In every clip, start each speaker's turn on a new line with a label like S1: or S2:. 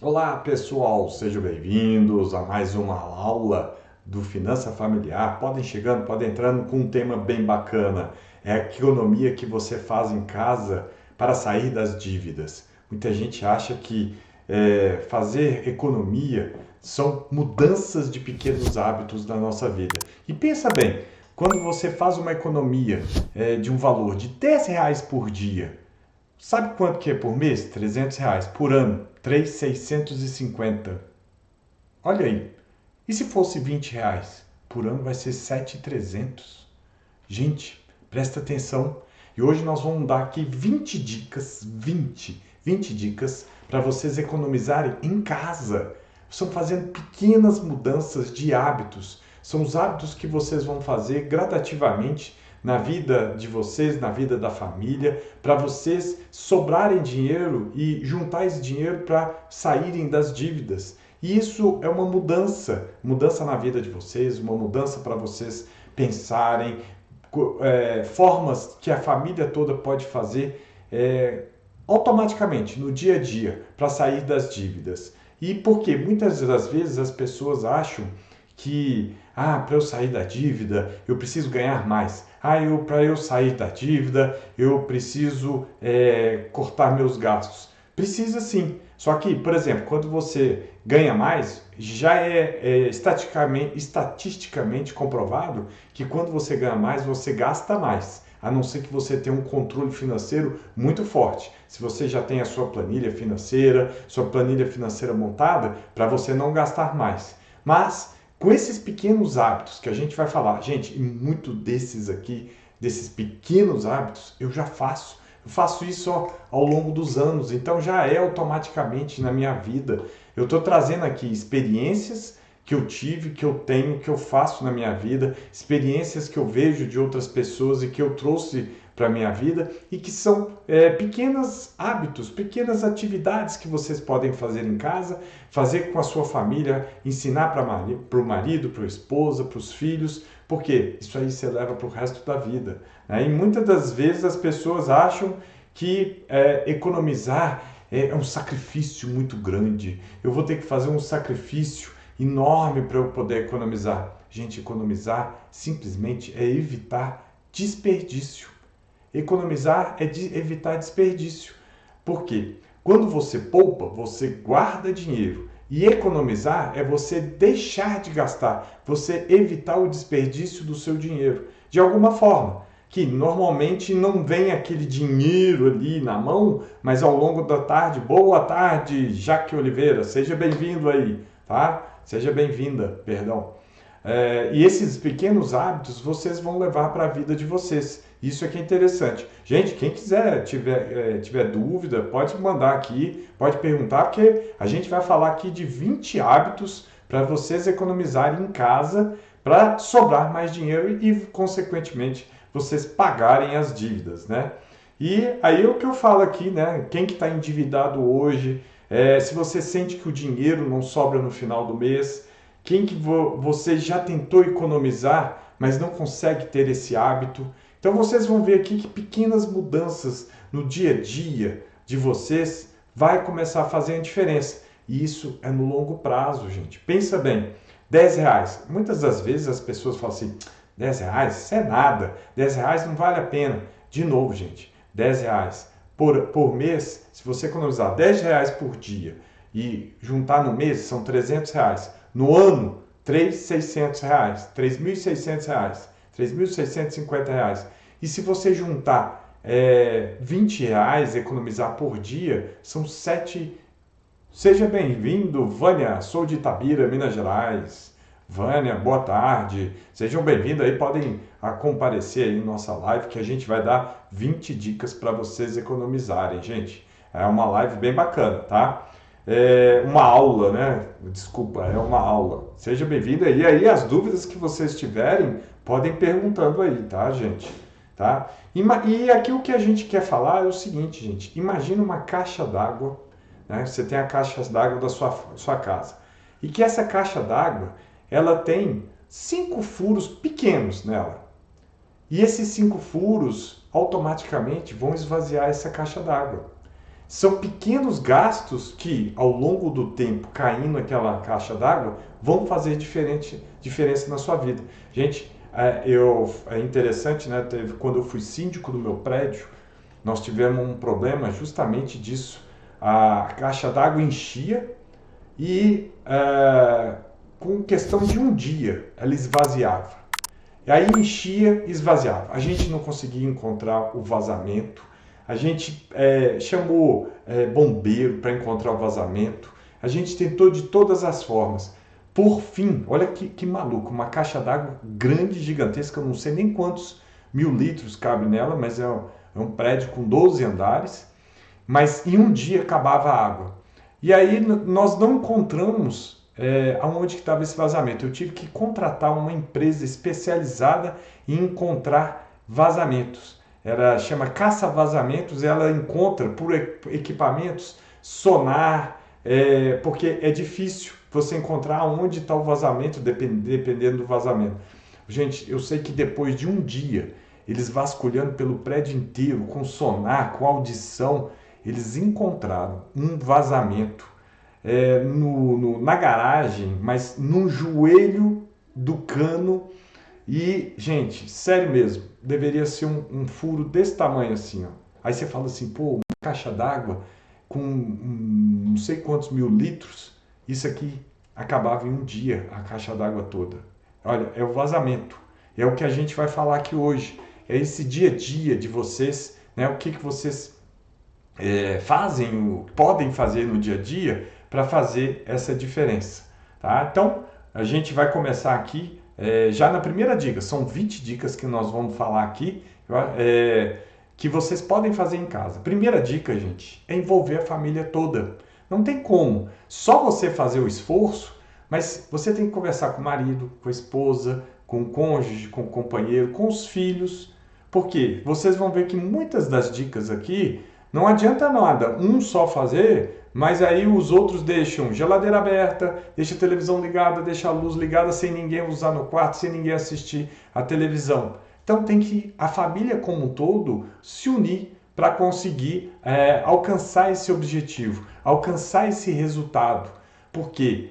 S1: Olá pessoal, sejam bem-vindos a mais uma aula do Finança Familiar. Podem chegando, podem entrando com um tema bem bacana. É a economia que você faz em casa para sair das dívidas. Muita gente acha que fazer economia são mudanças de pequenos hábitos na nossa vida. E pensa bem, quando você faz uma economia de um valor de R$ 10 por dia, sabe quanto que é por mês? R$ 300. Por ano, 3.650. Olha aí. E se fosse R$ 20? Por ano vai ser 7.300. Gente, presta atenção. E hoje nós vamos dar aqui 20 dicas, 20 dicas para vocês economizarem em casa. Estão fazendo pequenas mudanças de hábitos. São os hábitos que vocês vão fazer gradativamente na vida de vocês, na vida da família, para vocês sobrarem dinheiro e juntar esse dinheiro para saírem das dívidas. E isso é uma mudança na vida de vocês, uma mudança para vocês pensarem, formas que a família toda pode fazer automaticamente, no dia a dia, para sair das dívidas. E porque muitas das vezes as pessoas acham que, para eu sair da dívida, eu preciso ganhar mais. Para eu sair da dívida, eu preciso cortar meus gastos. Precisa sim. Só que, por exemplo, quando você ganha mais, já é estatisticamente comprovado que quando você ganha mais, você gasta mais. A não ser que você tenha um controle financeiro muito forte. Se você já tem a sua planilha financeira montada, para você não gastar mais. Mas com esses pequenos hábitos que a gente vai falar, gente, e muito desses aqui, desses pequenos hábitos, eu já faço. Eu faço isso ao longo dos anos, então já é automaticamente na minha vida. Eu estou trazendo aqui experiências que eu tive, que eu tenho, que eu faço na minha vida, experiências que eu vejo de outras pessoas e que eu trouxe para a minha vida e que são pequenos hábitos, pequenas atividades que vocês podem fazer em casa, fazer com a sua família, ensinar para o marido, para a esposa, para os filhos, porque isso aí você leva para o resto da vida. Né? E muitas das vezes as pessoas acham que economizar é um sacrifício muito grande. Eu vou ter que fazer um sacrifício enorme para eu poder economizar. Gente, economizar simplesmente é evitar desperdício. Economizar é evitar desperdício. Por quê? Quando você poupa, você guarda dinheiro. E economizar é você deixar de gastar, você evitar o desperdício do seu dinheiro. De alguma forma, que normalmente não vem aquele dinheiro ali na mão, mas ao longo da tarde, boa tarde, Jaque Oliveira, seja bem-vindo aí, tá? Seja bem-vinda, perdão. E esses pequenos hábitos vocês vão levar para a vida de vocês. Isso é que é interessante. Gente, quem quiser, tiver dúvida, pode mandar aqui, pode perguntar, porque a gente vai falar aqui de 20 hábitos para vocês economizarem em casa, para sobrar mais dinheiro e, consequentemente, vocês pagarem as dívidas, né? E aí o que eu falo aqui, né? Quem que está endividado hoje, se você sente que o dinheiro não sobra no final do mês, quem que você já tentou economizar, mas não consegue ter esse hábito. Então vocês vão ver aqui que pequenas mudanças no dia a dia de vocês vai começar a fazer a diferença. E isso é no longo prazo, gente. Pensa bem, R$ 10. Muitas das vezes as pessoas falam assim, R$ 10, isso é nada, R$ 10 não vale a pena. De novo, gente, R$ 10 por mês, se você economizar R$ 10 por dia e juntar no mês, são R$ 300. No ano, R$ 3.600, R$ 3.600, R$ 3.650. E se você juntar R$ 20, economizar por dia, são 7. Seja bem-vindo, Vânia, sou de Itabira, Minas Gerais. Vânia, boa tarde. Sejam bem-vindos aí, podem comparecer aí em nossa live que a gente vai dar 20 dicas para vocês economizarem, gente. É uma live bem bacana, tá? É uma aula, né? Desculpa, é uma aula. Seja bem-vindo aí. E aí, as dúvidas que vocês tiverem, podem perguntando aí, tá, gente? Tá? E aqui o que a gente quer falar é o seguinte, gente. Imagina uma caixa d'água, né? Você tem a caixa d'água da sua casa. E que essa caixa d'água, ela tem 5 furos pequenos nela. E esses 5 furos, automaticamente, vão esvaziar essa caixa d'água. São pequenos gastos que, ao longo do tempo, caindo naquela caixa d'água, vão fazer diferença na sua vida. Gente, é interessante, né? Quando eu fui síndico do meu prédio, nós tivemos um problema justamente disso. A caixa d'água enchia e, com questão de um dia, ela esvaziava. E aí enchia e esvaziava. A gente não conseguia encontrar o vazamento. A gente chamou bombeiro para encontrar o vazamento. A gente tentou de todas as formas. Por fim, olha que maluco, uma caixa d'água grande, gigantesca, eu não sei nem quantos 1.000 litros cabe nela, mas é um prédio com 12 andares. Mas em um dia acabava a água. E aí nós não encontramos aonde que estava esse vazamento. Eu tive que contratar uma empresa especializada em encontrar vazamentos. Ela chama caça-vazamentos, ela encontra por equipamentos, sonar, porque é difícil você encontrar onde está o vazamento, dependendo do vazamento. Gente, eu sei que depois de um dia, eles vasculhando pelo prédio inteiro, com sonar, com audição, eles encontraram um vazamento na garagem, mas no joelho do cano. E, gente, sério mesmo, deveria ser um furo desse tamanho assim, ó. Aí você fala assim, pô, uma caixa d'água com não sei quantos 1.000 litros, isso aqui acabava em um dia, a caixa d'água toda. Olha, é o vazamento, é o que a gente vai falar aqui hoje, é esse dia a dia de vocês, né? O que vocês podem fazer no dia a dia para fazer essa diferença, tá? Então, a gente vai começar aqui já na primeira dica. São 20 dicas que nós vamos falar aqui, que vocês podem fazer em casa. Primeira dica, gente, é envolver a família toda. Não tem como só você fazer o esforço, mas você tem que conversar com o marido, com a esposa, com o cônjuge, com o companheiro, com os filhos, porque vocês vão ver que muitas das dicas aqui não adianta nada um só fazer, mas aí os outros deixam geladeira aberta, deixa a televisão ligada, deixa a luz ligada sem ninguém usar no quarto, sem ninguém assistir a televisão. Então tem que a família como um todo se unir para conseguir alcançar esse objetivo, alcançar esse resultado. Porque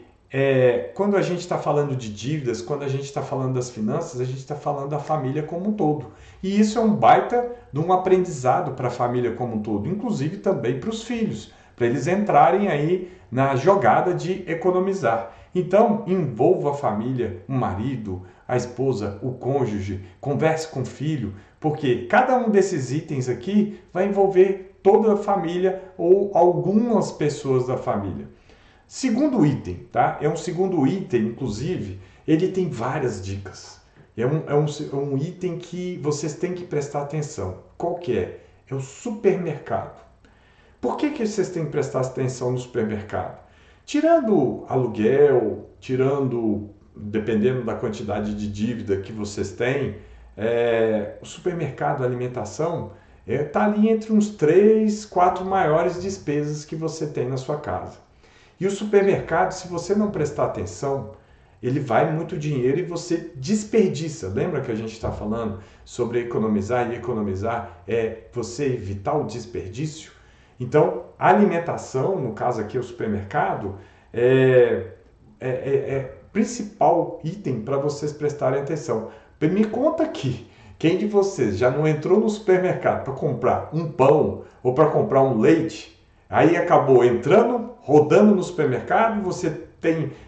S1: quando a gente está falando de dívidas, quando a gente está falando das finanças, a gente está falando da família como um todo. E isso é um baita de um aprendizado para a família como um todo, inclusive também para os filhos, para eles entrarem aí na jogada de economizar. Então, envolva a família, o marido, a esposa, o cônjuge, converse com o filho, porque cada um desses itens aqui vai envolver toda a família ou algumas pessoas da família. Segundo item, tá? É um segundo item, inclusive, ele tem várias dicas. É um item que vocês têm que prestar atenção. Qual que é? É o supermercado. Por que vocês têm que prestar atenção no supermercado? Tirando aluguel, dependendo da quantidade de dívida que vocês têm, o supermercado, a alimentação, está ali entre uns 3, 4 maiores despesas que você tem na sua casa. E o supermercado, se você não prestar atenção, ele vai muito dinheiro e você desperdiça. Lembra que a gente está falando sobre economizar, e economizar é você evitar o desperdício? Então, a alimentação, no caso aqui o supermercado, é principal item para vocês prestarem atenção. Me conta aqui, quem de vocês já não entrou no supermercado para comprar um pão ou para comprar um leite, aí acabou entrando, rodando no supermercado, você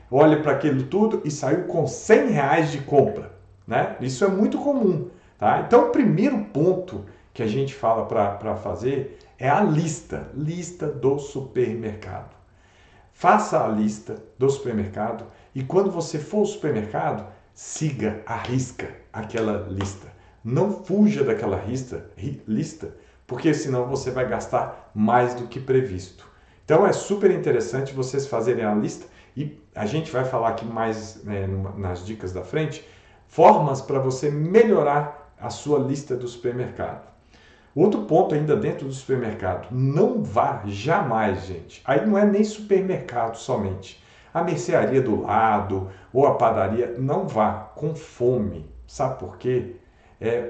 S1: olha para aquilo tudo e saiu com R$100 de compra, né? Isso é muito comum, tá? Então, o primeiro ponto que a gente fala para fazer é a lista do supermercado. Faça a lista do supermercado e quando você for ao supermercado, siga à risca aquela lista. Não fuja daquela lista, porque senão você vai gastar mais do que previsto. Então é super interessante vocês fazerem a lista e a gente vai falar aqui mais nas dicas da frente, formas para você melhorar a sua lista do supermercado. Outro ponto ainda dentro do supermercado, não vá jamais, gente, aí não é nem supermercado somente, a mercearia do lado ou a padaria, não vá com fome, sabe por quê?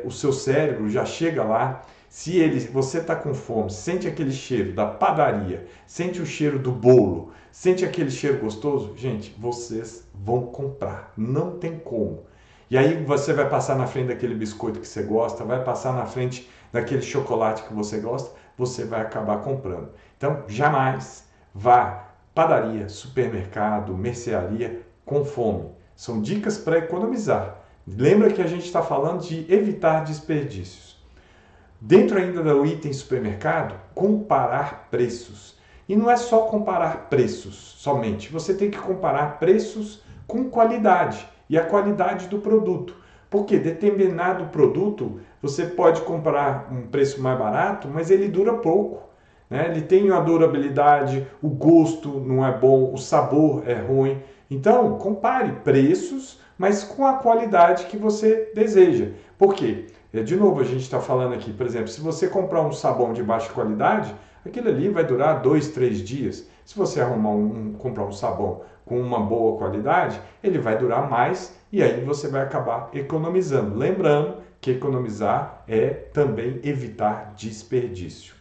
S1: O seu cérebro já chega lá Você está com fome, sente aquele cheiro da padaria, sente o cheiro do bolo, sente aquele cheiro gostoso, gente, vocês vão comprar, não tem como. E aí você vai passar na frente daquele biscoito que você gosta, vai passar na frente daquele chocolate que você gosta, você vai acabar comprando. Então, jamais vá padaria, supermercado, mercearia com fome. São dicas para economizar. Lembra que a gente está falando de evitar desperdícios. Dentro ainda do item supermercado, comparar preços. E não é só comparar preços somente, você tem que comparar preços com qualidade e a qualidade do produto. Porque determinado produto você pode comprar um preço mais barato, mas ele dura pouco. Né? Ele tem uma durabilidade, o gosto não é bom, o sabor é ruim. Então, compare preços, mas com a qualidade que você deseja. Por quê? De novo, a gente está falando aqui, por exemplo, se você comprar um sabão de baixa qualidade, aquilo ali vai durar 2, 3 dias. Se você comprar um sabão com uma boa qualidade, ele vai durar mais e aí você vai acabar economizando. Lembrando que economizar é também evitar desperdício.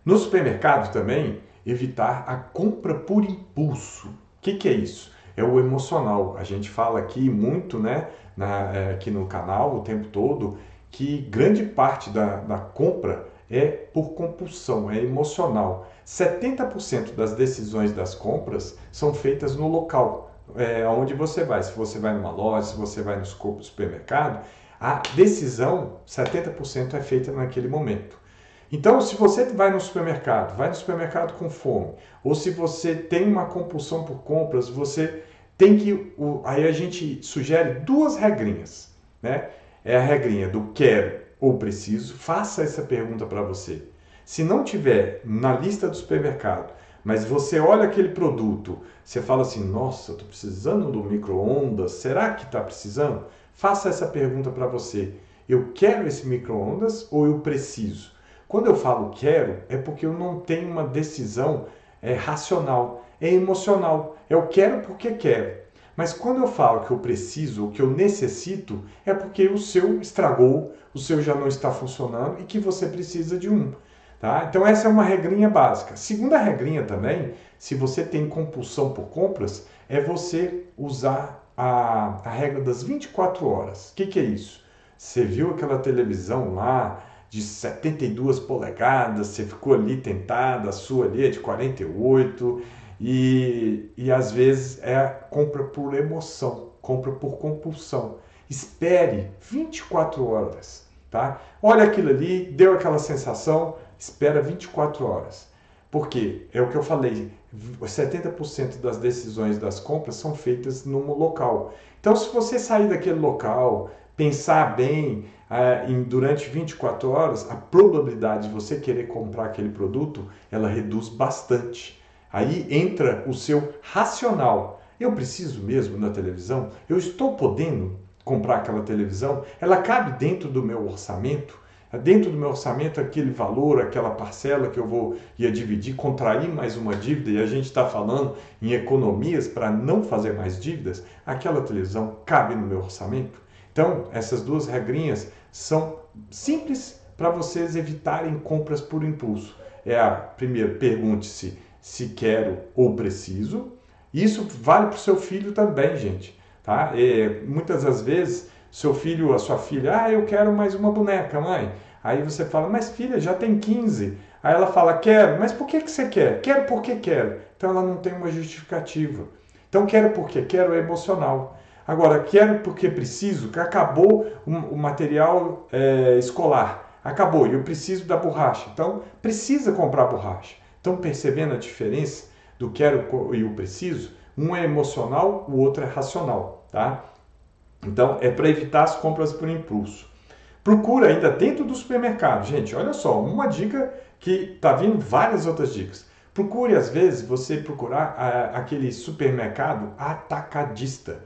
S1: No supermercado também, evitar a compra por impulso. O que é isso? É o emocional. A gente fala aqui muito, né, aqui no canal o tempo todo, que grande parte da compra é por compulsão, é emocional. 70% das decisões das compras são feitas no local, onde você vai. Se você vai numa loja, se você vai no supermercado, a decisão, 70% é feita naquele momento. Então, se você vai no supermercado com fome, ou se você tem uma compulsão por compras, você tem que... Aí a gente sugere 2 regrinhas, né? É a regrinha do quero ou preciso. Faça essa pergunta para você. Se não tiver na lista do supermercado, mas você olha aquele produto, você fala assim, nossa, estou precisando do micro-ondas, será que está precisando? Faça essa pergunta para você. Eu quero esse micro-ondas ou eu preciso? Quando eu falo quero, é porque eu não tenho uma decisão racional, é emocional. Eu quero porque quero. Mas quando eu falo que eu preciso ou que eu necessito, é porque o seu estragou, o seu já não está funcionando e que você precisa de um. Tá? Então essa é uma regrinha básica. Segunda regrinha também, se você tem compulsão por compras, é você usar a regra das 24 horas. O que é isso? Você viu aquela televisão lá de 72 polegadas, você ficou ali tentada, a sua ali é de 48 e às vezes compra por emoção, compra por compulsão. Espere 24 horas, tá? Olha aquilo ali, deu aquela sensação, espera 24 horas. Por quê? É o que eu falei, 70% das decisões das compras são feitas num local. Então, se você sair daquele local, pensar bem, durante 24 horas, a probabilidade de você querer comprar aquele produto, ela reduz bastante. Aí entra o seu racional. Eu preciso mesmo da televisão? Eu estou podendo comprar aquela televisão? Ela cabe dentro do meu orçamento? Dentro do meu orçamento, aquele valor, aquela parcela que eu ia dividir, contrair mais uma dívida, e a gente está falando em economias para não fazer mais dívidas, aquela televisão cabe no meu orçamento? Então, essas 2 regrinhas são simples para vocês evitarem compras por impulso. Primeiro, pergunte-se se quero ou preciso. Isso vale para o seu filho também, gente. Tá? Muitas das vezes, seu filho, a sua filha, eu quero mais uma boneca, mãe. Aí você fala, mas filha, já tem 15. Aí ela fala, quero, mas por que você quer? Quero porque quero. Então ela não tem uma justificativa. Então quero porque quero é emocional. Agora, quero porque preciso, que acabou o material escolar. Acabou, e eu preciso da borracha. Então, precisa comprar borracha. Estão percebendo a diferença do quero e o preciso? Um é emocional, o outro é racional. Tá? Então, é para evitar as compras por impulso. Procura ainda dentro do supermercado. Gente, olha só, uma dica que está vindo várias outras dicas. Procure, às vezes, você procurar aquele supermercado atacadista.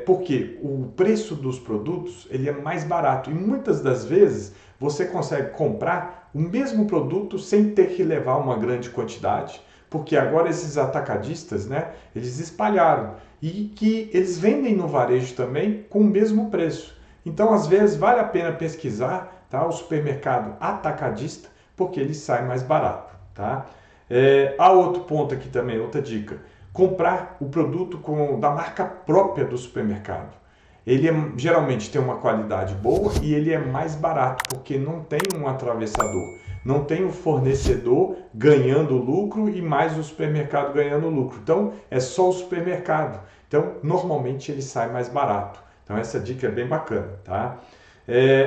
S1: Porque o preço dos produtos ele é mais barato e muitas das vezes você consegue comprar o mesmo produto sem ter que levar uma grande quantidade, porque agora esses atacadistas, né, eles espalharam e que eles vendem no varejo também com o mesmo preço. Então, às vezes, vale a pena pesquisar, tá? O supermercado atacadista, porque ele sai mais barato, tá? Há outro ponto aqui também, outra dica. Comprar o produto da marca própria do supermercado. Ele geralmente tem uma qualidade boa e ele é mais barato, porque não tem um atravessador. Não tem o fornecedor ganhando lucro e mais o supermercado ganhando lucro. Então, é só o supermercado. Então, normalmente ele sai mais barato. Então, essa dica é bem bacana, tá?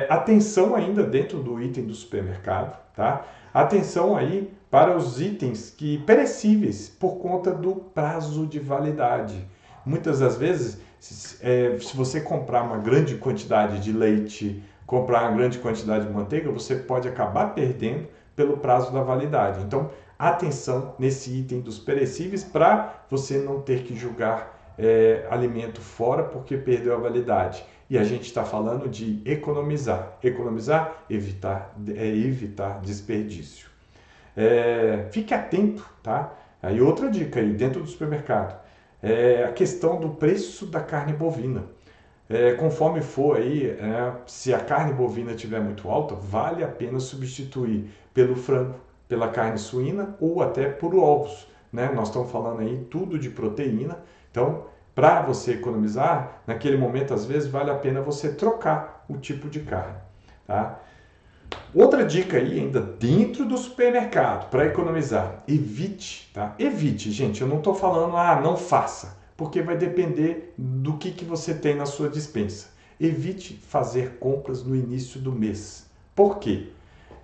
S1: Atenção ainda dentro do item do supermercado, tá? Atenção aí para os itens perecíveis por conta do prazo de validade. Muitas das vezes, se você comprar uma grande quantidade de leite, comprar uma grande quantidade de manteiga, você pode acabar perdendo pelo prazo da validade. Então, atenção nesse item dos perecíveis para você não ter que jogar alimento fora porque perdeu a validade. E a gente está falando de economizar. Economizar, evitar desperdício. Fique atento, tá? Aí outra dica aí, dentro do supermercado, a questão do preço da carne bovina. Conforme for aí, se a carne bovina estiver muito alta, vale a pena substituir pelo frango, pela carne suína ou até por ovos, né? Nós estamos falando aí tudo de proteína, então para você economizar, naquele momento às vezes vale a pena você trocar o tipo de carne, tá? Outra dica aí ainda dentro do supermercado para economizar, evite, tá? Evite, gente, eu não estou falando, não faça, porque vai depender do que você tem na sua despensa. Evite fazer compras no início do mês. Por quê?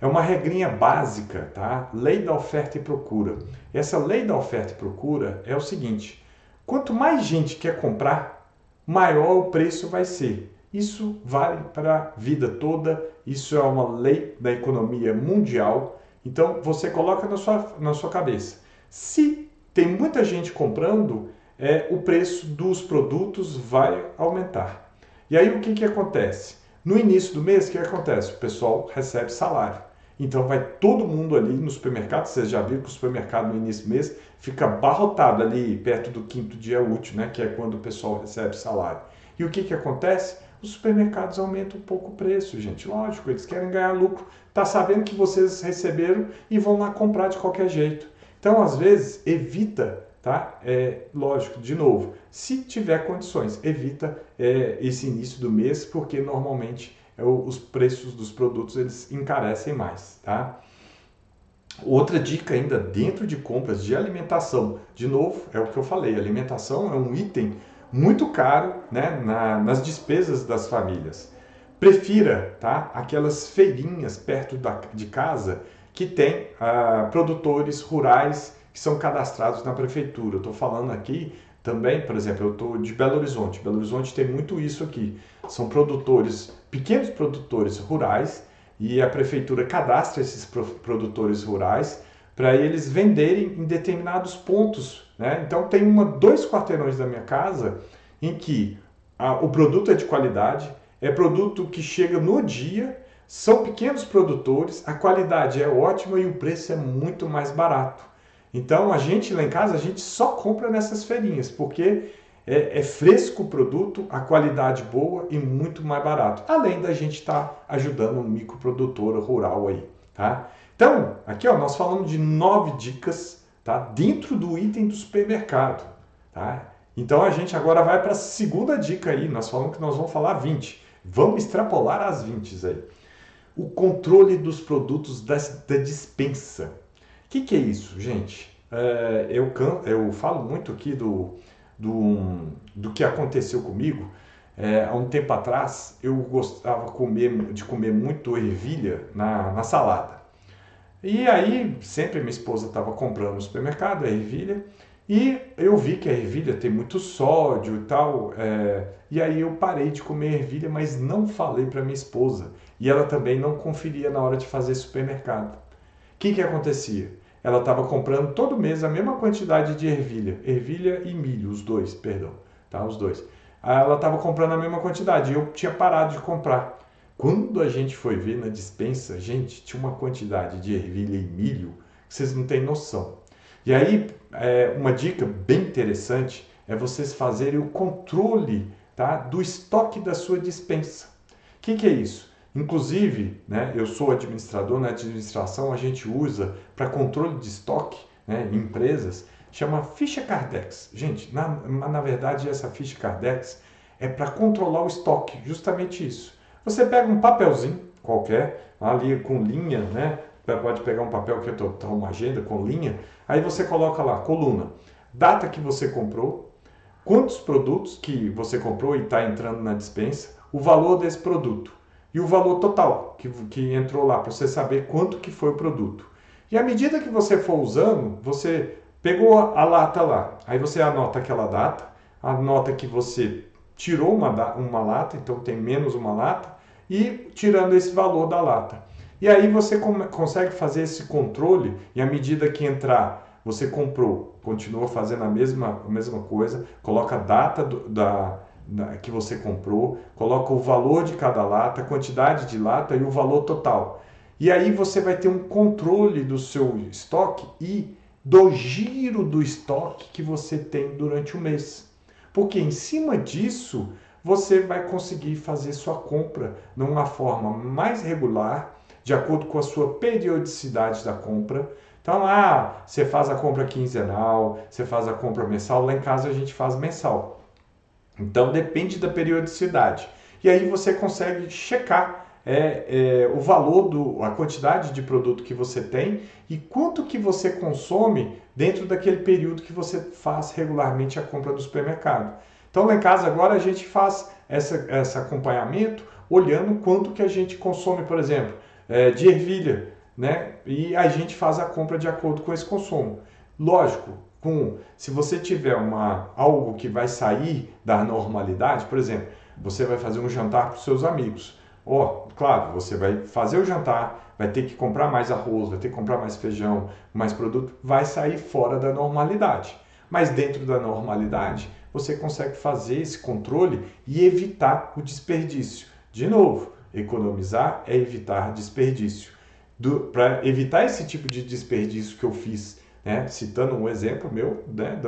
S1: É uma regrinha básica, tá? Lei da oferta e procura. Essa lei da oferta e procura é o seguinte: quanto mais gente quer comprar, maior o preço vai ser. Isso vale para a vida toda, isso é uma lei da economia mundial. Então você coloca na sua cabeça. Se tem muita gente comprando, o preço dos produtos vai aumentar. E aí o que acontece? No início do mês, o que acontece? O pessoal recebe salário. Então vai todo mundo ali no supermercado, vocês já viram que o supermercado no início do mês fica abarrotado ali perto do 5º dia útil, né? Que é quando o pessoal recebe salário. E o que acontece? Os supermercados aumentam um pouco o preço, gente. Lógico, eles querem ganhar lucro. Tá sabendo que vocês receberam e vão lá comprar de qualquer jeito. Então, às vezes, evita, tá? Lógico, de novo, se tiver condições, evita esse início do mês, porque normalmente os preços dos produtos eles encarecem mais, tá? Outra dica ainda dentro de compras de alimentação, de novo, é o que eu falei, alimentação é um item muito caro, né, nas despesas das famílias. Prefira, tá, aquelas feirinhas perto de casa que tem produtores rurais que são cadastrados na prefeitura. Eu estou falando aqui também, por exemplo, eu estou de Belo Horizonte. Belo Horizonte tem muito isso aqui. São pequenos produtores rurais, e a prefeitura cadastra esses produtores rurais para eles venderem em determinados pontos, né? Então tem 2 quarteirões da minha casa em que o produto é de qualidade, é produto que chega no dia, são pequenos produtores, a qualidade é ótima e o preço é muito mais barato. Então a gente lá em casa, a gente só compra nessas feirinhas, porque é fresco o produto, a qualidade boa e muito mais barato. Além da gente estar ajudando um microprodutor rural aí, tá? Então, aqui ó, nós falamos de 9 dicas, tá? Dentro do item do supermercado, tá? Então a gente agora vai para a segunda dica aí. Nós falamos que nós vamos falar 20. Vamos extrapolar as 20 aí. O controle dos produtos da despensa. O que é isso, gente? Eu falo muito aqui do que aconteceu comigo. Há um tempo atrás, eu gostava de comer muito ervilha na salada. E aí, sempre minha esposa estava comprando no supermercado a ervilha, e eu vi que a ervilha tem muito sódio e tal, e aí eu parei de comer ervilha, mas não falei para minha esposa. E ela também não conferia na hora de fazer supermercado. O que acontecia? Ela estava comprando todo mês a mesma quantidade de ervilha e milho, os dois, perdão, tá? Os dois. Ela estava comprando a mesma quantidade e eu tinha parado de comprar. Quando a gente foi ver na despensa, gente, tinha uma quantidade de ervilha e milho que vocês não têm noção. E aí, uma dica bem interessante é vocês fazerem o controle, tá, do estoque da sua despensa. O que é isso? Inclusive, né, eu sou administrador, na administração a gente usa para controle de estoque, né, em empresas, chama ficha Cardex. Gente, na verdade essa ficha Cardex é para controlar o estoque, justamente isso. Você pega um papelzinho qualquer, ali com linha, né? Pode pegar um papel que tá uma agenda com linha, aí você coloca lá, coluna, data que você comprou, quantos produtos que você comprou e está entrando na despensa, o valor desse produto e o valor total que entrou lá, para você saber quanto que foi o produto. E à medida que você for usando, você pegou a lata lá, aí você anota aquela data, anota que você tirou uma lata, então tem menos uma lata, e tirando esse valor da lata. E aí você consegue fazer esse controle, e à medida que entrar, você comprou, continua fazendo a mesma coisa, coloca a data que você comprou, coloca o valor de cada lata, a quantidade de lata e o valor total. E aí você vai ter um controle do seu estoque e do giro do estoque que você tem durante o mês. Porque em cima disso, você vai conseguir fazer sua compra de uma forma mais regular, de acordo com a sua periodicidade da compra. Então, você faz a compra quinzenal, você faz a compra mensal, lá em casa a gente faz mensal. Então, depende da periodicidade. E aí você consegue checar o valor, a quantidade de produto que você tem e quanto que você consome dentro daquele período que você faz regularmente a compra do supermercado. Então, lá em casa agora a gente faz esse acompanhamento olhando quanto que a gente consome, por exemplo, de ervilha, né? E a gente faz a compra de acordo com esse consumo. Lógico, se você tiver algo que vai sair da normalidade, por exemplo, você vai fazer um jantar para os seus amigos. Claro, você vai fazer o jantar, vai ter que comprar mais arroz, vai ter que comprar mais feijão, mais produto, vai sair fora da normalidade. Mas dentro da normalidade, você consegue fazer esse controle e evitar o desperdício. De novo, economizar é evitar desperdício. Para evitar esse tipo de desperdício que eu fiz, né, citando um exemplo meu, né,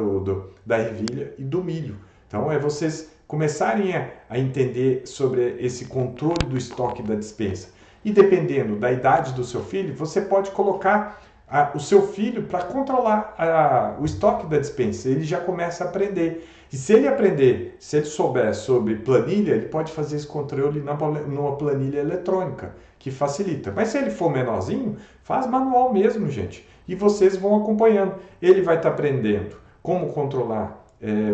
S1: da ervilha e do milho. Então, vocês começarem a entender sobre esse controle do estoque da despensa. E dependendo da idade do seu filho, você pode colocar o seu filho para controlar o estoque da despensa. Ele já começa a aprender. E se ele souber sobre planilha, ele pode fazer esse controle numa planilha eletrônica, que facilita. Mas se ele for menorzinho, faz manual mesmo, gente. E vocês vão acompanhando. Ele vai estar aprendendo como controlar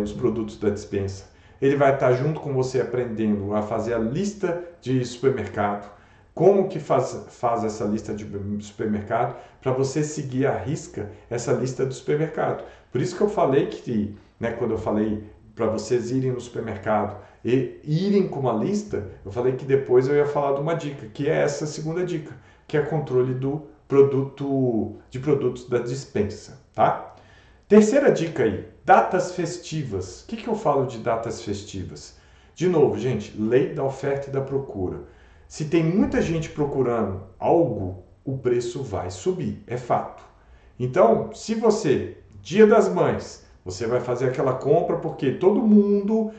S1: os produtos da despensa. Ele vai estar junto com você aprendendo a fazer a lista de supermercado. Como que faz essa lista de supermercado para você seguir à risca essa lista do supermercado. Por isso que eu falei que, né, quando eu falei para vocês irem no supermercado e irem com uma lista, eu falei que depois eu ia falar de uma dica, que é essa segunda dica, que é controle de produtos da despensa, tá? Terceira dica aí, datas festivas. O que eu falo de datas festivas? De novo, gente, lei da oferta e da procura. Se tem muita gente procurando algo, o preço vai subir, é fato. Então, se você, Dia das Mães, você vai fazer aquela compra porque todo mundo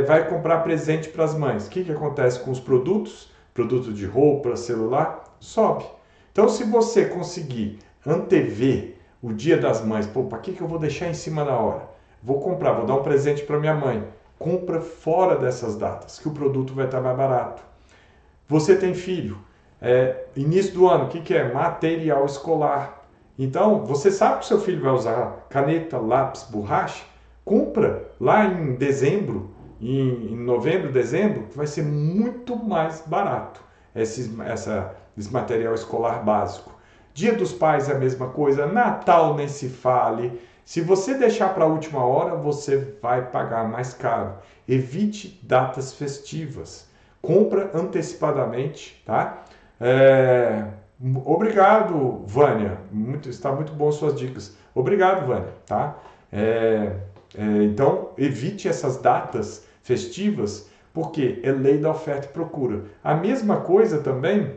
S1: vai comprar presente para as mães. O que acontece com os produtos? Produto de roupa, celular, sobe. Então, se você conseguir antever o Dia das Mães, para que eu vou deixar em cima da hora? Vou comprar, vou dar um presente para minha mãe. Compra fora dessas datas, que o produto vai estar mais barato. Você tem filho, início do ano, o que é? Material escolar. Então, você sabe que o seu filho vai usar caneta, lápis, borracha? Compra lá em dezembro, em novembro, dezembro, que vai ser muito mais barato esse material escolar básico. Dia dos Pais é a mesma coisa, Natal nem se fale. Se você deixar para a última hora, você vai pagar mais caro. Evite datas festivas. Compra antecipadamente, tá? Obrigado, Vânia. Está muito bom suas dicas. Obrigado, Vânia, tá? Então, evite essas datas festivas, porque é lei da oferta e procura. A mesma coisa também,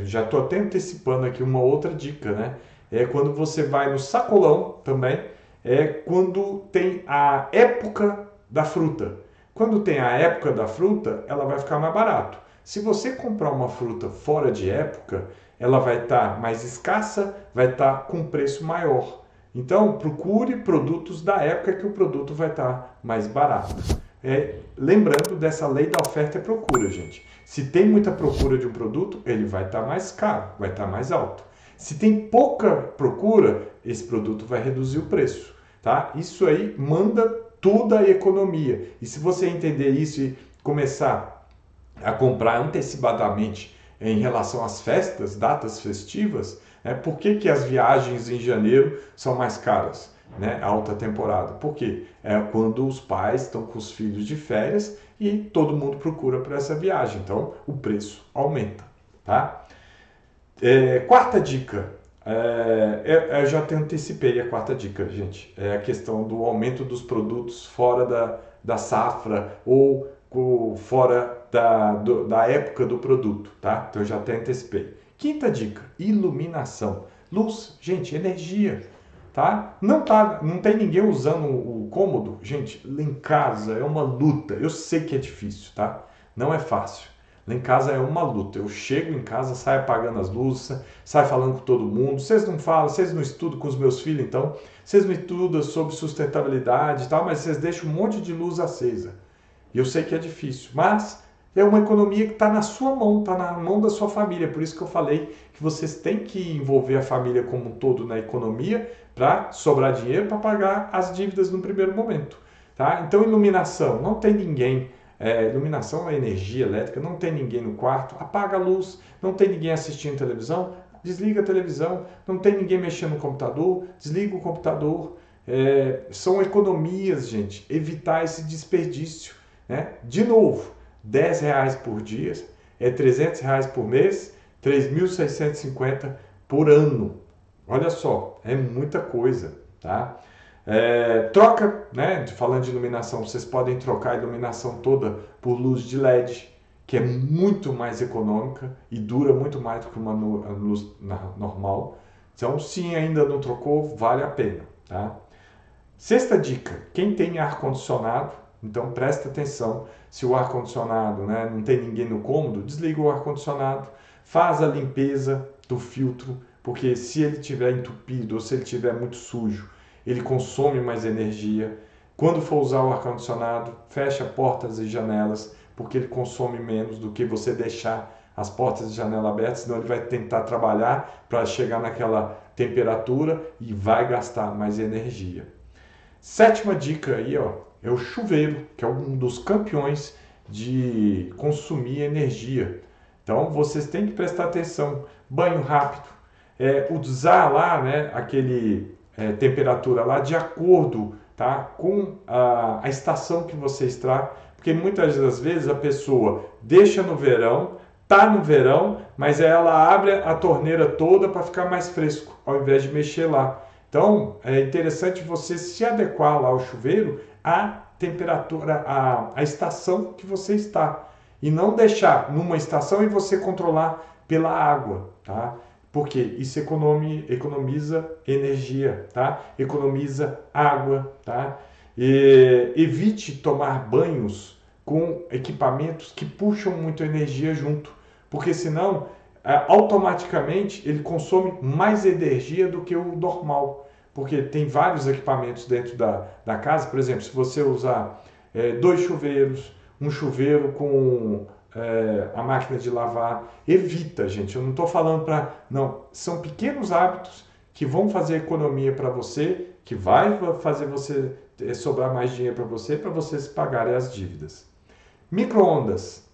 S1: já estou até antecipando aqui uma outra dica, né? É quando você vai no sacolão também, quando tem a época da fruta. Quando tem a época da fruta, ela vai ficar mais barato. Se você comprar uma fruta fora de época, ela vai estar mais escassa, vai estar com preço maior. Então, procure produtos da época que o produto vai estar mais barato. Lembrando dessa lei da oferta e procura, gente. Se tem muita procura de um produto, ele vai estar mais caro, vai estar mais alto. Se tem pouca procura, esse produto vai reduzir o preço, tá? Isso aí manda toda a economia. E se você entender isso e começar a comprar antecipadamente em relação às festas, datas festivas, por que as viagens em janeiro são mais caras? Alta temporada. Por quê? É quando os pais estão com os filhos de férias e todo mundo procura por essa viagem. Então, o preço aumenta. Tá? Quarta dica. Eu já te antecipei a quarta dica, gente. É a questão do aumento dos produtos fora da safra ou fora da época do produto. Tá? Então, eu já te antecipei. Quinta dica. Iluminação. Luz, gente, energia. Tá? Não tem ninguém usando o cômodo. Gente, lá em casa é uma luta. Eu sei que é difícil, tá? Não é fácil. Lá em casa é uma luta. Eu chego em casa, saio apagando as luzes, saio falando com todo mundo. Vocês não falam, vocês não estudam com os meus filhos, então. Vocês não estudam sobre sustentabilidade e tal, mas vocês deixam um monte de luz acesa. E eu sei que é difícil, mas é uma economia que está na sua mão, está na mão da sua família. Por isso que eu falei que vocês têm que envolver a família como um todo na economia para sobrar dinheiro para pagar as dívidas no primeiro momento. Tá? Então, iluminação, não tem ninguém. Iluminação é energia elétrica, não tem ninguém no quarto, apaga a luz, não tem ninguém assistindo televisão, desliga a televisão, não tem ninguém mexendo no computador, desliga o computador. São economias, gente, evitar esse desperdício. De novo, R$10 por dia é R$300 por mês, 3.650 por ano. Olha só, é muita coisa, tá? Troca, falando de iluminação, vocês podem trocar a iluminação toda por luz de LED, que é muito mais econômica e dura muito mais do que uma luz normal. Então, se ainda não trocou, vale a pena, tá? Sexta dica, quem tem ar-condicionado, então presta atenção, se o ar-condicionado não tem ninguém no cômodo, desliga o ar-condicionado, faz a limpeza do filtro, porque se ele estiver entupido ou se ele estiver muito sujo, ele consome mais energia. Quando for usar o ar-condicionado, fecha portas e janelas, porque ele consome menos do que você deixar as portas e janela abertas, senão ele vai tentar trabalhar para chegar naquela temperatura e vai gastar mais energia. Sétima dica aí, é o chuveiro, que é um dos campeões de consumir energia. Então, vocês têm que prestar atenção. Banho rápido, usar lá, aquele temperatura lá de acordo, tá, com a estação que você está, porque muitas das vezes a pessoa deixa no verão, tá no verão, mas ela abre a torneira toda para ficar mais fresco, ao invés de mexer lá. Então, é interessante você se adequar lá ao chuveiro à temperatura, à estação que você está. E não deixar numa estação e você controlar pela água, tá? Porque isso economiza energia, tá? Economiza água, tá? Evite tomar banhos com equipamentos que puxam muito energia junto, porque senão automaticamente ele consome mais energia do que o normal, porque tem vários equipamentos dentro da casa. Por exemplo, se você usar 2 chuveiros, um chuveiro com a máquina de lavar, evita, gente. Eu não estou falando para... Não, são pequenos hábitos que vão fazer economia para você, que vai fazer você sobrar mais dinheiro para vocês pagarem as dívidas. Micro-ondas.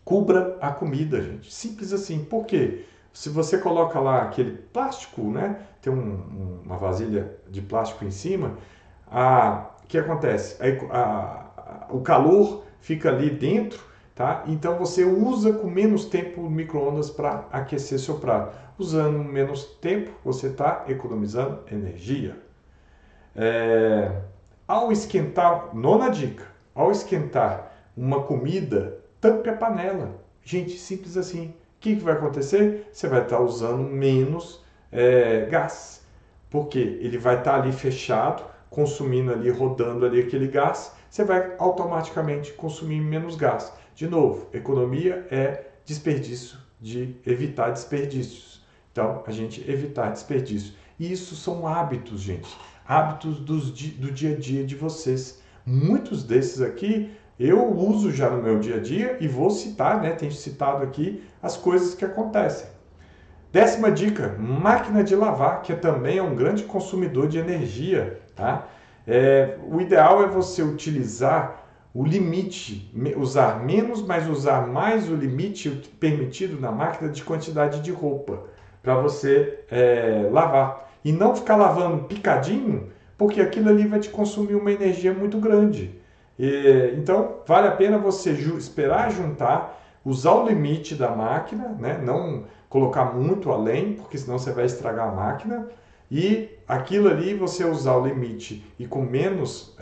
S1: Cubra a comida, gente. Simples assim. Por quê? Se você coloca lá aquele plástico, tem uma vasilha de plástico em cima, o que acontece? O calor fica ali dentro, tá? Então você usa com menos tempo o micro-ondas para aquecer seu prato. Usando menos tempo, você está economizando energia. Ao esquentar, nona dica, ao esquentar uma comida, tampe a panela. Gente, simples assim. O que vai acontecer? Você vai estar usando menos gás, porque ele vai estar ali fechado, consumindo ali, rodando ali aquele gás, você vai automaticamente consumir menos gás. De novo, economia é desperdício, de evitar desperdícios. Então, a gente evitar desperdício. E isso são hábitos, gente. Hábitos do dia a dia de vocês. Muitos desses aqui eu uso já no meu dia a dia e vou citar, né? Tenho citado aqui as coisas que acontecem. 10ª dica, máquina de lavar, que também é um grande consumidor de energia, tá? O ideal é você utilizar o limite, usar menos, mas usar mais o limite permitido na máquina de quantidade de roupa para você lavar. E não ficar lavando picadinho, porque aquilo ali vai te consumir uma energia muito grande. Então, vale a pena você esperar juntar, usar o limite da máquina, né? Não colocar muito além, porque senão você vai estragar a máquina. E aquilo ali, você usar o limite e com menos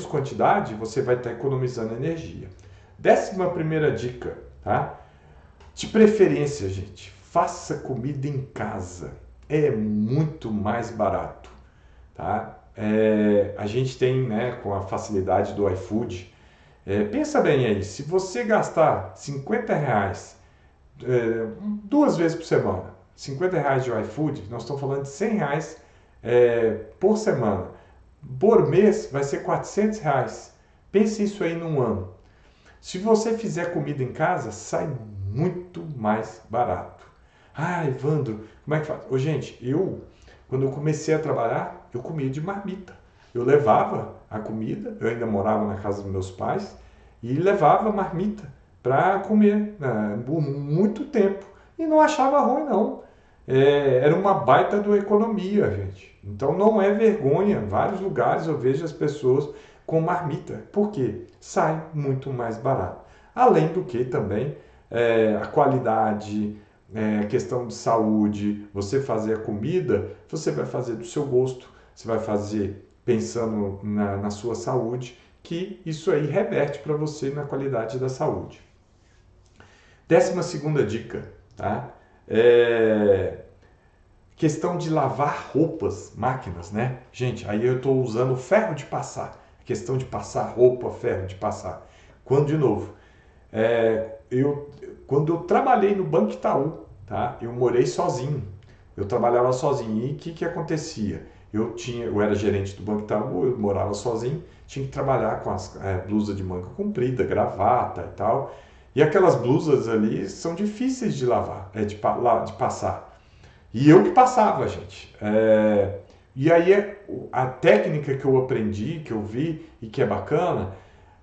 S1: quantidade, você vai estar economizando energia. 11ª dica, tá? De preferência, gente, faça comida em casa. É muito mais barato, tá? A gente tem, né, com a facilidade do iFood, pensa bem aí, se você gastar R$ 50 2 vezes por semana, R$ 50 de iFood, nós estamos falando de R$ 100 por semana. Por mês vai ser R$ 400. Pense isso aí num ano. Se você fizer comida em casa, sai muito mais barato. Ah, Evandro, como é que faz? Gente, quando eu comecei a trabalhar, eu comia de marmita. Eu levava a comida, eu ainda morava na casa dos meus pais, e levava a marmita para comer, né, por muito tempo. E não achava ruim, não. Era uma baita de uma economia, gente. Então não é vergonha. Em vários lugares eu vejo as pessoas com marmita. Por quê? Sai muito mais barato. Além do que também a qualidade, a questão de saúde, você fazer a comida, você vai fazer do seu gosto, você vai fazer pensando na sua saúde, que isso aí reverte para você na qualidade da saúde. 12ª dica, tá? Questão de lavar roupas, máquinas, né? Gente, aí eu estou usando ferro de passar. Questão de passar roupa, ferro de passar. De novo, quando eu trabalhei no Banco Itaú, tá? Eu morei sozinho. Eu trabalhava sozinho. E o que acontecia? Eu era gerente do Banco Itaú, eu morava sozinho, tinha que trabalhar com as blusas de manga comprida, gravata e tal. E aquelas blusas ali são difíceis de lavar, de passar. E eu que passava, gente. E aí a técnica que eu aprendi, que eu vi e que é bacana,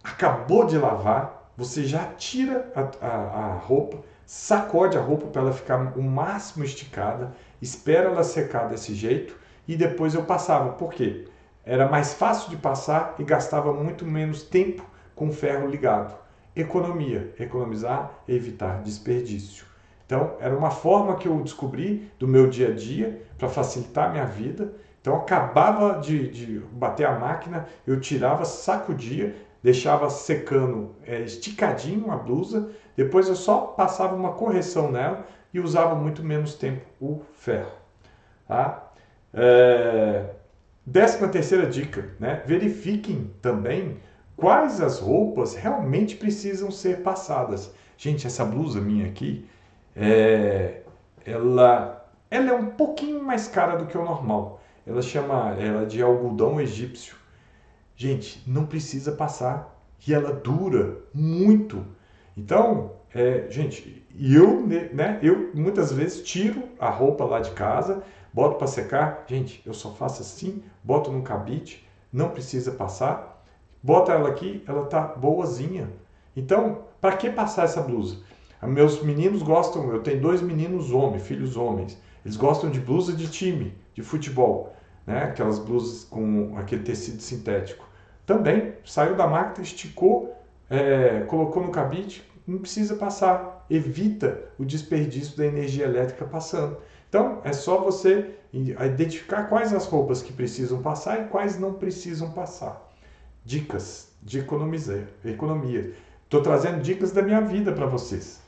S1: acabou de lavar, você já tira a roupa, sacode a roupa para ela ficar o máximo esticada, espera ela secar desse jeito e depois eu passava. Por quê? Era mais fácil de passar e gastava muito menos tempo com o ferro ligado. Economia, economizar, evitar desperdício. Então, era uma forma que eu descobri do meu dia a dia para facilitar a minha vida. Então, acabava de bater a máquina, eu tirava, sacudia, deixava secando esticadinho a blusa, depois eu só passava uma correção nela e usava muito menos tempo o ferro. Tá? 13ª dica, né? Verifiquem também quais as roupas realmente precisam ser passadas. Gente, essa blusa minha aqui, ela é um pouquinho mais cara do que o normal. Ela de algodão egípcio. Gente, não precisa passar e ela dura muito. Então, gente, eu muitas vezes tiro a roupa lá de casa, boto para secar. Gente, eu só faço assim, boto no cabide, não precisa passar. Bota ela aqui, ela tá boazinha. Então, para que passar essa blusa? Meus meninos gostam, eu tenho 2 meninos filhos homens. Eles gostam de blusa de time, de futebol, né? Aquelas blusas com aquele tecido sintético. Também saiu da máquina, esticou, colocou no cabide, não precisa passar. Evita o desperdício da energia elétrica passando. Então, é só você identificar quais as roupas que precisam passar e quais não precisam passar. Dicas de economia. Estou trazendo dicas da minha vida para vocês.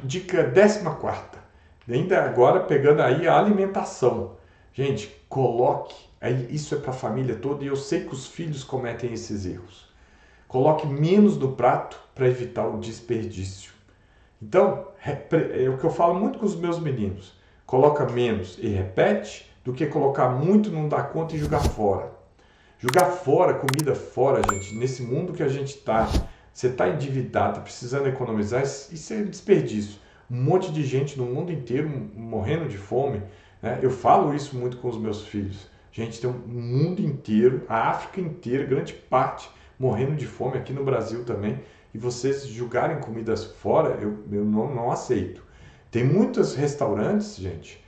S1: Dica 14ª. Ainda agora pegando aí a alimentação. Gente, coloque Aí, isso é para a família toda e eu sei que os filhos cometem esses erros. Coloque menos no prato para evitar o desperdício. Então, é o que eu falo muito com os meus meninos. Coloca menos e repete do que colocar muito, não dá conta e jogar fora. Jogar fora, comida fora, gente, nesse mundo que a gente está, você está endividado, precisando economizar, isso é desperdício. Um monte de gente no mundo inteiro morrendo de fome, né? Eu falo isso muito com os meus filhos. Gente, tem um mundo inteiro, a África inteira, grande parte, morrendo de fome, aqui no Brasil também, e vocês jogarem comidas fora, eu não aceito. Tem muitos restaurantes, gente,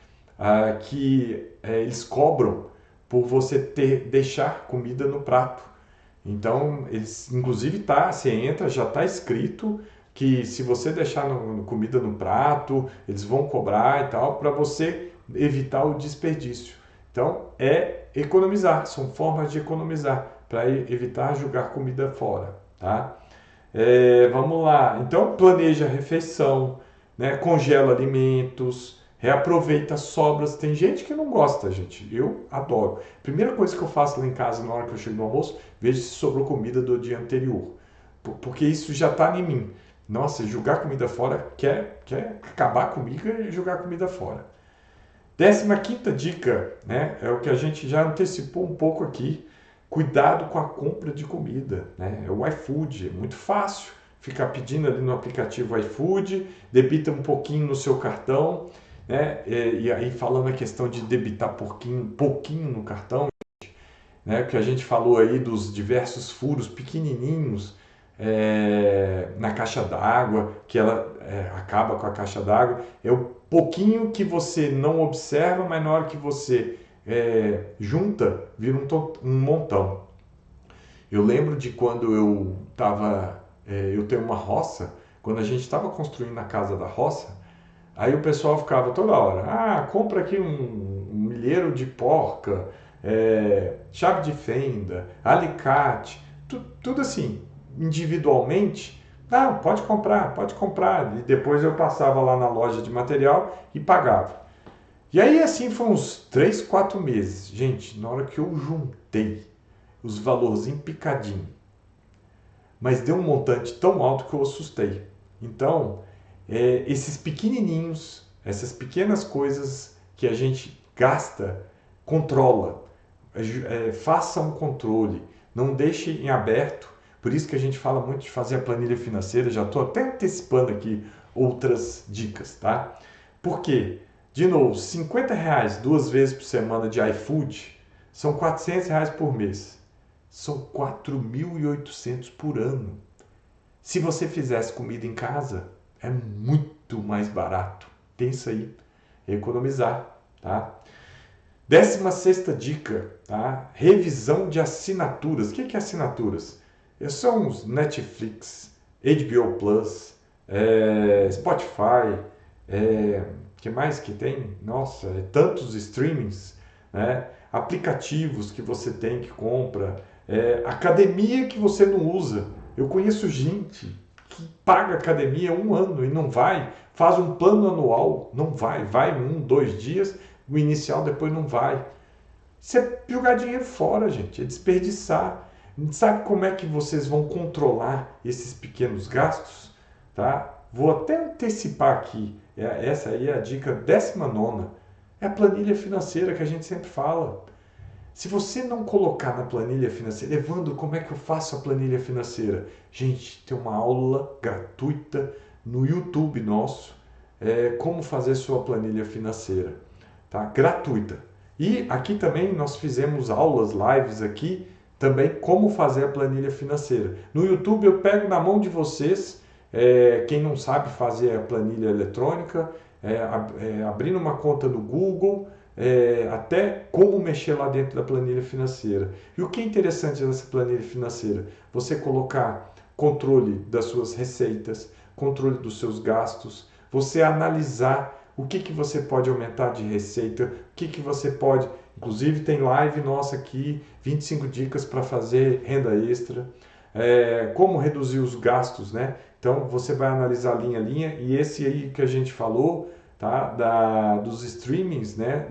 S1: que eles cobram por você deixar comida no prato. Então, eles, inclusive, você entra, já está escrito que se você deixar comida no prato, eles vão cobrar e tal, para você evitar o desperdício. Então, é economizar, são formas de economizar, para evitar jogar comida fora, tá? Vamos lá, então planeja a refeição, né? Congela alimentos, reaproveita sobras. Tem gente que não gosta, gente. Eu adoro. Primeira coisa que eu faço lá em casa na hora que eu chego no almoço, vejo se sobrou comida do dia anterior. Porque isso já está em mim. Nossa, jogar comida fora, quer acabar comigo e jogar comida fora. 15ª dica, né? É o que a gente já antecipou um pouco aqui. Cuidado com a compra de comida, né? É o iFood, é muito fácil ficar pedindo ali no aplicativo iFood, debita um pouquinho no seu cartão, né? E aí falando a questão de debitar pouquinho no cartão, né? Que a gente falou aí dos diversos furos pequenininhos na caixa d'água, que ela acaba com a caixa d'água, é o pouquinho que você não observa, mas na hora que você junta, vira um montão. Eu lembro de quando eu tenho uma roça, quando a gente estava construindo a casa da roça, aí o pessoal ficava toda hora, compra aqui um milheiro de porca, chave de fenda, alicate, tudo assim, individualmente. Pode comprar. E depois eu passava lá na loja de material e pagava. E aí assim foi uns 3, 4 meses. Gente, na hora que eu juntei os valorzinhos picadinho, mas deu um montante tão alto que eu assustei. Então, esses pequenininhos, essas pequenas coisas que a gente gasta, controla. Faça um controle, não deixe em aberto. Por isso que a gente fala muito de fazer a planilha financeira. Já estou até antecipando aqui outras dicas, tá? Por quê? De novo, R$ 50 2 vezes por semana de iFood são R$ 400 por mês. São 4.800 por ano. Se você fizesse comida em casa, é muito mais barato. Pensa aí, economizar, tá? 16ª dica, tá? Revisão de assinaturas. O que é assinaturas? São os Netflix, HBO Plus, Spotify, que mais que tem? Nossa, tantos streamings, né? Aplicativos que você tem que compra, academia que você não usa. Eu conheço gente que paga academia 1 ano e não vai, faz um plano anual, não vai 1, 2 dias, o inicial depois não vai. Isso é jogar dinheiro fora, gente, é desperdiçar. Sabe como é que vocês vão controlar esses pequenos gastos? Tá? Vou até antecipar aqui, essa aí é a dica 19ª, é a planilha financeira que a gente sempre fala. Se você não colocar na planilha financeira, Evandro, como é que eu faço a planilha financeira? Gente, tem uma aula gratuita no YouTube nosso, como fazer sua planilha financeira, tá? Gratuita. E aqui também nós fizemos aulas, lives aqui, também como fazer a planilha financeira. No YouTube eu pego na mão de vocês, quem não sabe fazer a planilha eletrônica, abrindo uma conta no Google, até como mexer lá dentro da planilha financeira. E o que é interessante nessa planilha financeira? Você colocar controle das suas receitas, controle dos seus gastos, você analisar o que você pode aumentar de receita, o que você pode... Inclusive tem live nossa aqui, 25 dicas para fazer renda extra, como reduzir os gastos, né? Então você vai analisar linha a linha e esse aí que a gente falou, tá? Dos streamings, né?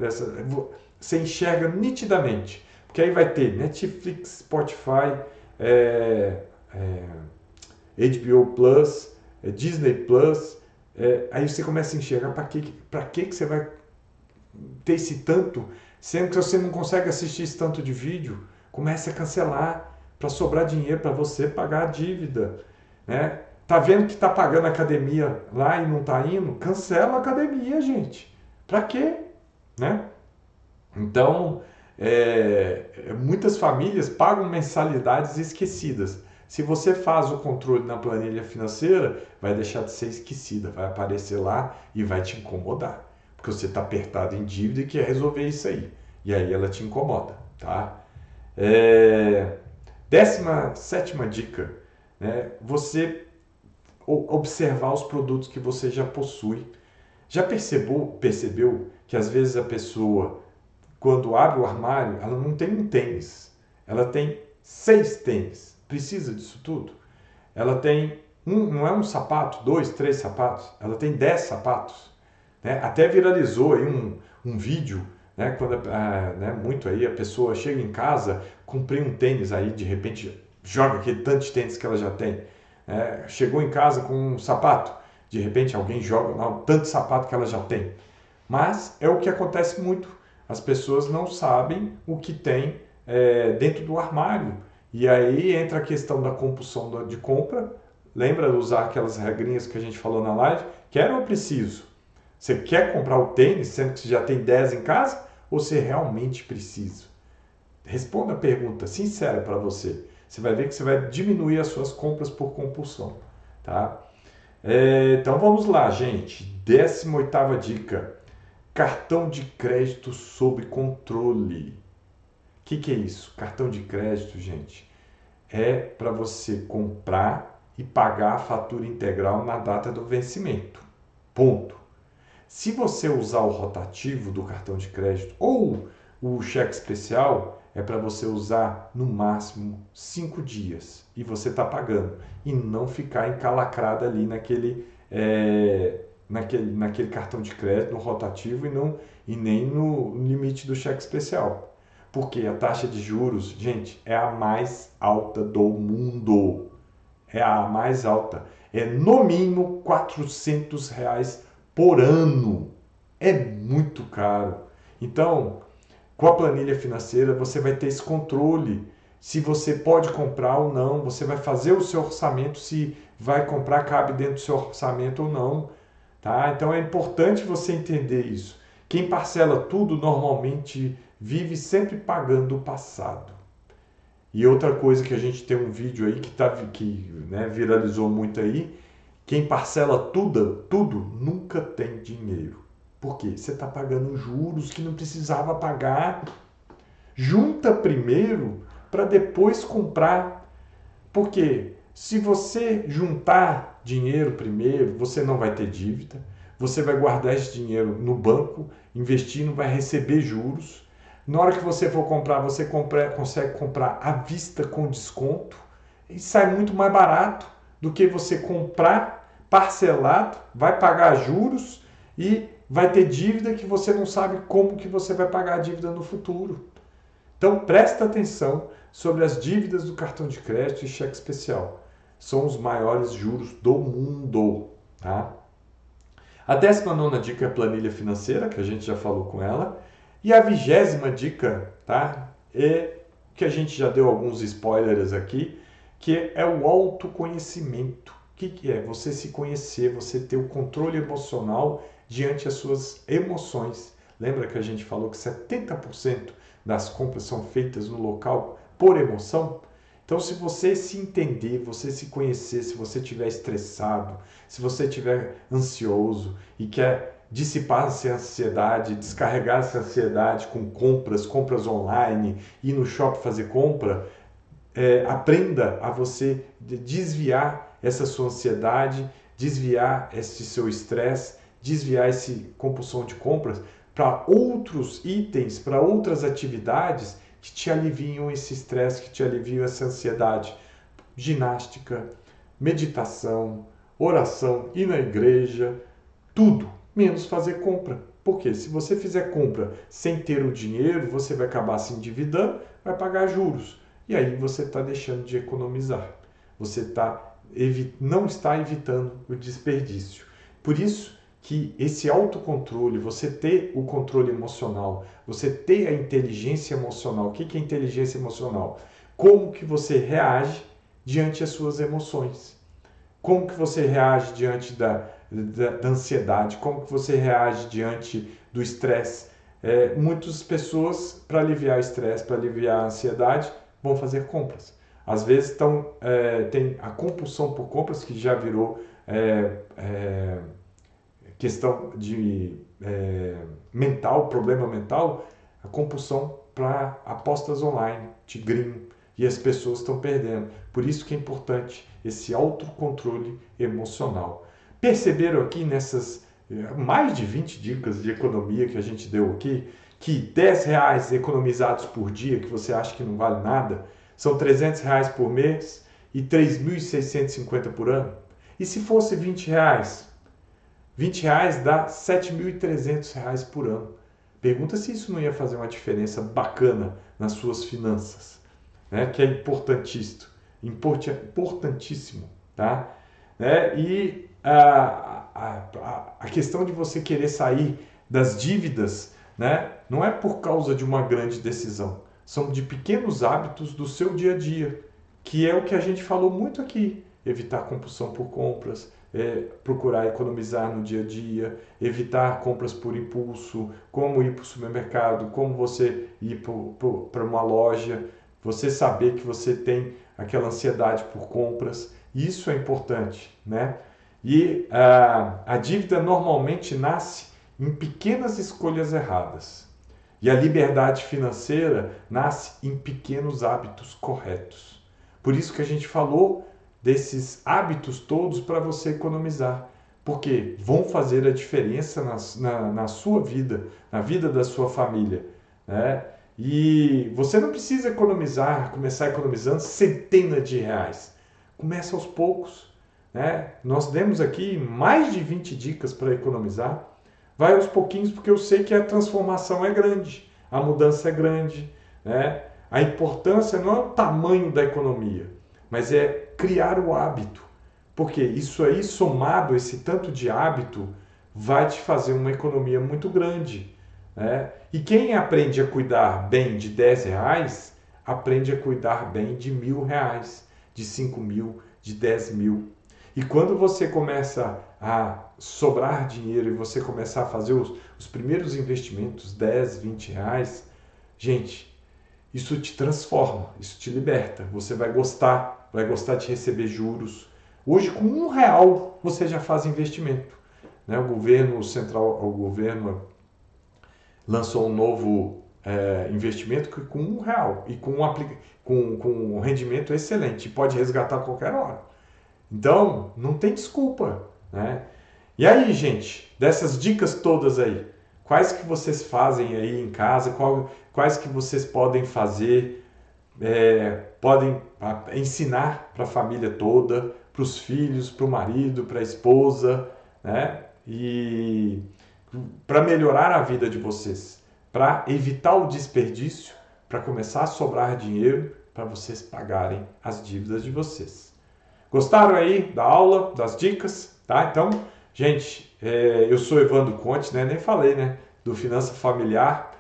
S1: Você enxerga nitidamente. Porque aí vai ter Netflix, Spotify, HBO Plus, Disney Plus. Aí você começa a enxergar para que você vai ter esse tanto, sendo que você não consegue assistir esse tanto de vídeo. Comece a cancelar para sobrar dinheiro para você pagar a dívida, né? Tá vendo que tá pagando a academia lá e não tá indo? Cancela a academia, gente. Para quê? Né? Então, muitas famílias pagam mensalidades esquecidas. Se você faz o controle na planilha financeira, vai deixar de ser esquecida, vai aparecer lá e vai te incomodar. Porque você está apertado em dívida e quer resolver isso aí. E aí ela te incomoda, tá? 17ª dica, né? Você observar os produtos que você já possui. Já percebeu que às vezes a pessoa, quando abre o armário, ela não tem um tênis, ela tem 6 tênis. Precisa disso tudo? Ela tem não é um sapato, 2, 3 sapatos, ela tem 10 sapatos. Né? Até viralizou aí um vídeo, né? Quando muito aí a pessoa chega em casa, comprei um tênis, aí de repente joga aquele tanto de tênis que ela já tem. Chegou em casa com um sapato, de repente alguém joga tanto sapato que ela já tem. Mas é o que acontece muito. As pessoas não sabem o que tem dentro do armário. E aí entra a questão da compulsão de compra. Lembra de usar aquelas regrinhas que a gente falou na live? Quero ou preciso? Você quer comprar o tênis, sendo que você já tem 10 em casa? Ou você realmente precisa? Responda a pergunta sincera para você. Você vai ver que você vai diminuir as suas compras por compulsão. Tá? Então vamos lá, gente. 18ª dica. Cartão de crédito sob controle. O que é isso? Cartão de crédito, gente, é para você comprar e pagar a fatura integral na data do vencimento. Ponto. Se você usar o rotativo do cartão de crédito ou o cheque especial, é para você usar no máximo 5 dias e você está pagando e não ficar encalacrado ali naquele cartão de crédito, no rotativo e nem no limite do cheque especial. Porque a taxa de juros, gente, é a mais alta do mundo. É a mais alta. É no mínimo R$ 400 por ano. É muito caro. Então, com a planilha financeira, você vai ter esse controle. Se você pode comprar ou não, você vai fazer o seu orçamento, se vai comprar, cabe dentro do seu orçamento ou não. Tá? Então é importante você entender isso. Quem parcela tudo normalmente vive sempre pagando o passado. E outra coisa que a gente tem um vídeo aí que viralizou muito aí, quem parcela tudo nunca tem dinheiro. Por quê? Você está pagando juros que não precisava pagar. Junta primeiro para depois comprar. Porque se você juntar dinheiro primeiro, você não vai ter dívida, você vai guardar esse dinheiro no banco, investindo, vai receber juros. Na hora que você for comprar, você consegue comprar à vista com desconto e sai muito mais barato do que você comprar parcelado, vai pagar juros e vai ter dívida que você não sabe como que você vai pagar a dívida no futuro. Então presta atenção sobre as dívidas do cartão de crédito e cheque especial. São os maiores juros do mundo. Tá? A 19ª dica é a planilha financeira, que a gente já falou com ela. E a 20ª dica, tá? É que a gente já deu alguns spoilers aqui, que é o autoconhecimento. O que é? Você se conhecer, você ter o controle emocional diante das suas emoções. Lembra que a gente falou que 70% das compras são feitas no local por emoção? Então, se você se entender, você se conhecer, se você estiver estressado, se você estiver ansioso e quer dissipar essa ansiedade, descarregar essa ansiedade com compras online, ir no shopping fazer compra, aprenda a você desviar essa sua ansiedade, desviar esse seu estresse, desviar essa compulsão de compras para outros itens, para outras atividades que te aliviam esse estresse, que te aliviam essa ansiedade. Ginástica, meditação, oração, ir na igreja, tudo, menos fazer compra. Porque se você fizer compra sem ter o dinheiro, você vai acabar se endividando, vai pagar juros. E aí você está deixando de economizar. Você não está evitando o desperdício. Por isso que esse autocontrole, você ter o controle emocional, você ter a inteligência emocional. O que é inteligência emocional? Como que você reage diante das suas emoções? Como que você reage diante da ansiedade? Como que você reage diante do estresse? Muitas pessoas, para aliviar o estresse, para aliviar a ansiedade, vão fazer compras. Às vezes tem a compulsão por compras, que já virou questão de mental, problema mental, a compulsão para apostas online, tigrinho, e as pessoas estão perdendo. Por isso que é importante esse autocontrole emocional. Perceberam aqui nessas mais de 20 dicas de economia que a gente deu aqui, que R$10 economizados por dia, que você acha que não vale nada, são R$300 por mês e 3.650 por ano? E se fosse R$20? R$20 dá R$7.300 por ano. Pergunta se isso não ia fazer uma diferença bacana nas suas finanças, né? Que é importantíssimo, tá? E a questão de você querer sair das dívidas, né? Não é por causa de uma grande decisão, são de pequenos hábitos do seu dia a dia, que é o que a gente falou muito aqui: evitar compulsão por compras, procurar economizar no dia a dia, evitar compras por impulso, como ir para o supermercado, como você ir para uma loja, você saber que você tem aquela ansiedade por compras. Isso é importante, né? E a dívida normalmente nasce em pequenas escolhas erradas. E a liberdade financeira nasce em pequenos hábitos corretos. Por isso que a gente falou desses hábitos todos para você economizar, porque vão fazer a diferença na sua vida, na vida da sua família, né? E você não precisa começar economizando centenas de reais. Começa aos poucos, né? Nós demos aqui mais de 20 dicas para economizar. Vai aos pouquinhos, porque eu sei que a transformação é grande, a mudança é grande, né? A importância não é o tamanho da economia, mas é criar o hábito, porque isso aí, somado, esse tanto de hábito, vai te fazer uma economia muito grande, né? E quem aprende a cuidar bem de R$10, aprende a cuidar bem de R$1.000, de 5.000, de 10.000. E quando você começa a sobrar dinheiro e você começar a fazer os primeiros investimentos, R$10, R$20, gente, isso te transforma, isso te liberta. Você vai gostar de receber juros. Hoje, com R$1, você já faz investimento, né? O governo lançou um novo investimento que com R$1 e com um rendimento excelente, pode resgatar a qualquer hora. Então, não tem desculpa, né? E aí, gente, dessas dicas todas aí, quais que vocês fazem aí em casa, quais que vocês podem fazer, podem ensinar para a família toda, para os filhos, para o marido, para a esposa, né? E para melhorar a vida de vocês, para evitar o desperdício, para começar a sobrar dinheiro para vocês pagarem as dívidas de vocês. Gostaram aí da aula, das dicas? Tá? Então, gente, eu sou Evandro Conte, né? Nem falei, né? Do Finança Familiar.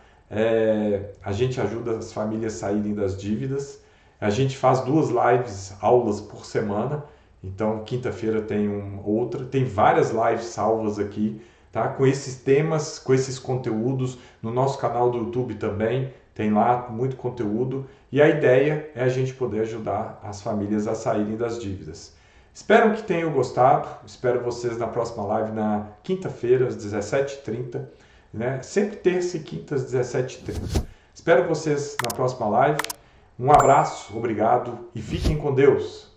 S1: A gente ajuda as famílias a saírem das dívidas. A gente faz 2 lives, aulas por semana. Então, quinta-feira tem outra. Tem várias lives salvas aqui, tá? Com esses temas, com esses conteúdos. No nosso canal do YouTube também tem lá muito conteúdo. E a ideia é a gente poder ajudar as famílias a saírem das dívidas. Espero que tenham gostado. Espero vocês na próxima live na quinta-feira, às 17h30. Né? Sempre terça e quinta, às 17h30. Espero vocês na próxima live. Um abraço, obrigado e fiquem com Deus.